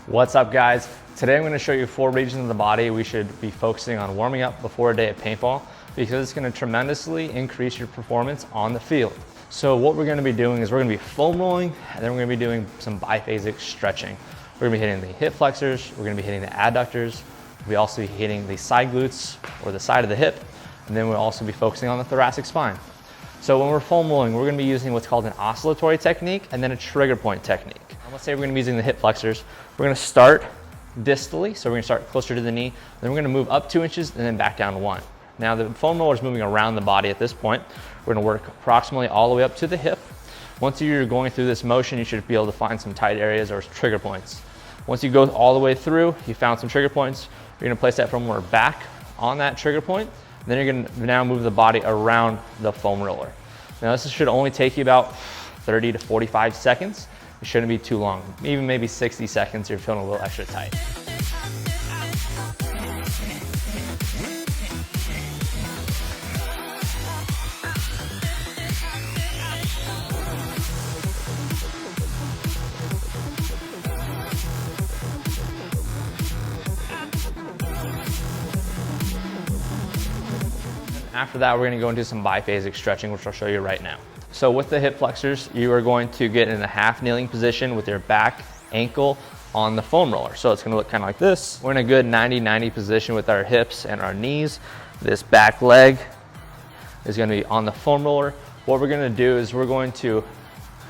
What's up, guys? Today I'm going to show you 4 regions of the body we should be focusing on warming up before a day of paintball, because it's going to tremendously increase your performance on the field. So what we're going to be doing is we're going to be foam rolling, and then we're going to be doing some biphasic stretching. We're going to be hitting the hip flexors, we're going to be hitting the adductors, we'll also be hitting the side glutes or the side of the hip, and then we'll also be focusing on the thoracic spine. So when we're foam rolling, we're going to be using what's called an oscillatory technique and then a trigger point technique. Let's say we're going to be using the hip flexors. We're going to start distally, so we're going to start closer to the knee, then we're going to move up 2 inches and then back down 1. Now the foam roller is moving around the body at this point. We're going to work approximately all the way up to the hip. Once you're going through this motion, you should be able to find some tight areas or trigger points. Once you go all the way through, you found some trigger points, you're going to place that foam roller back on that trigger point. Then you're going to now move the body around the foam roller. Now this should only take you about 30 to 45 seconds. It shouldn't be too long, even maybe 60 seconds, you're feeling a little extra tight. After that, we're going to go into some biphasic stretching, which I'll show you right now. So with the hip flexors, you are going to get in a half kneeling position with your back ankle on the foam roller. So it's going to look kind of like this. We're in a good 90-90 position with our hips and our knees. This back leg is going to be on the foam roller. What we're going to do is we're going to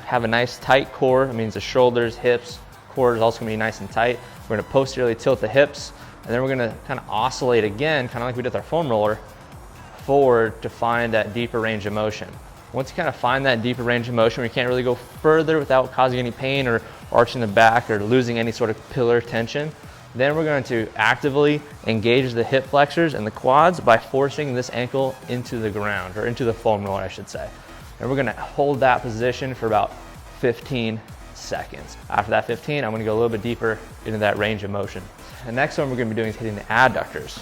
have a nice tight core. It means the shoulders, hips, core is also going to be nice and tight. We're going to posteriorly tilt the hips, and then we're going to kind of oscillate again, kind of like we did with our foam roller, forward to find that deeper range of motion. Once you kind of find that deeper range of motion, we can't really go further without causing any pain or arching the back or losing any sort of pillar tension. Then we're going to actively engage the hip flexors and the quads by forcing this ankle into the ground, or into the foam roller, I should say. And we're going to hold that position for about 15 seconds. After that 15, I'm going to go a little bit deeper into that range of motion. The next one we're going to be doing is hitting the adductors.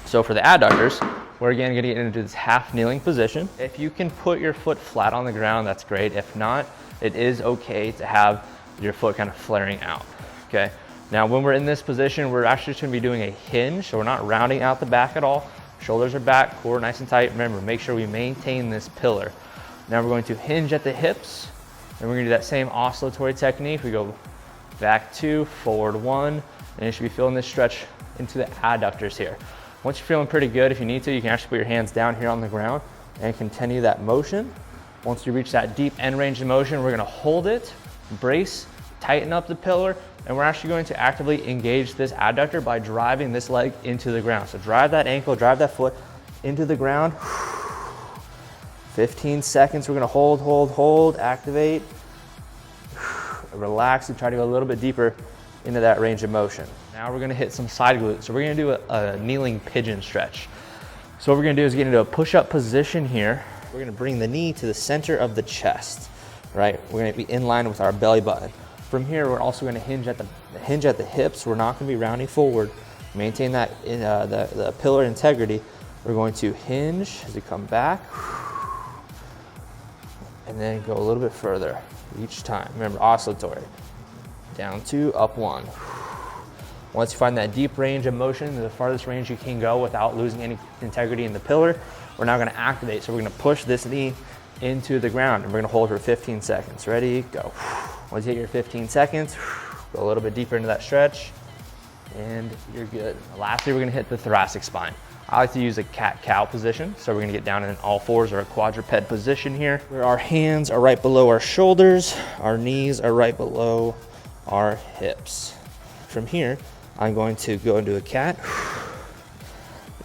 So for the adductors, we're again going to get into this half kneeling position. If you can put your foot flat on the ground, that's great. If not, it is okay to have your foot kind of flaring out, okay? Now when we're in this position, we're actually just going to be doing a hinge, so we're not rounding out the back at all. Shoulders are back, core nice and tight. Remember, make sure we maintain this pillar. Now we're going to hinge at the hips, and we're going to do that same oscillatory technique. We go back 2, forward 1, and you should be feeling this stretch into the adductors here. Once you're feeling pretty good, if you need to, you can actually put your hands down here on the ground and continue that motion. Once you reach that deep end range of motion, we're going to hold it, brace, tighten up the pillar, and we're actually going to actively engage this adductor by driving this leg into the ground. So drive that ankle, drive that foot into the ground. 15 seconds, we're going to hold, activate, relax, and try to go a little bit deeper into that range of motion. Now we're going to hit some side glutes. So we're going to do a kneeling pigeon stretch. So what we're going to do is get into a push-up position here. We're going to bring the knee to the center of the chest, right? We're going to be in line with our belly button. From here, we're also going to hinge at the hips. We're not going to be rounding forward. Maintain that the pillar integrity. We're going to hinge as we come back, and then go a little bit further each time. Remember, oscillatory. Down 2, up 1. Once you find that deep range of motion, the farthest range you can go without losing any integrity in the pillar, we're now going to activate. So we're going to push this knee into the ground, and we're going to hold for 15 seconds. Ready, go. Once you hit your 15 seconds, go a little bit deeper into that stretch, and you're good. Lastly, we're going to hit the thoracic spine. I like to use a cat-cow position, so we're going to get down in all fours or a quadruped position here, where our hands are right below our shoulders, our knees are right below our hips. From here, I'm going to go into a cat,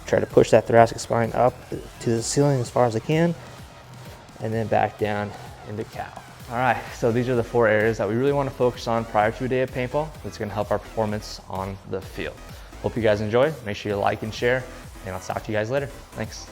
try to push that thoracic spine up to the ceiling as far as I can, and then back down into cow. All right, so these are the 4 areas that we really want to focus on prior to a day of paintball. That's going to help our performance on the field. Hope you guys enjoy. Make sure you like and share, and I'll talk to you guys later. Thanks.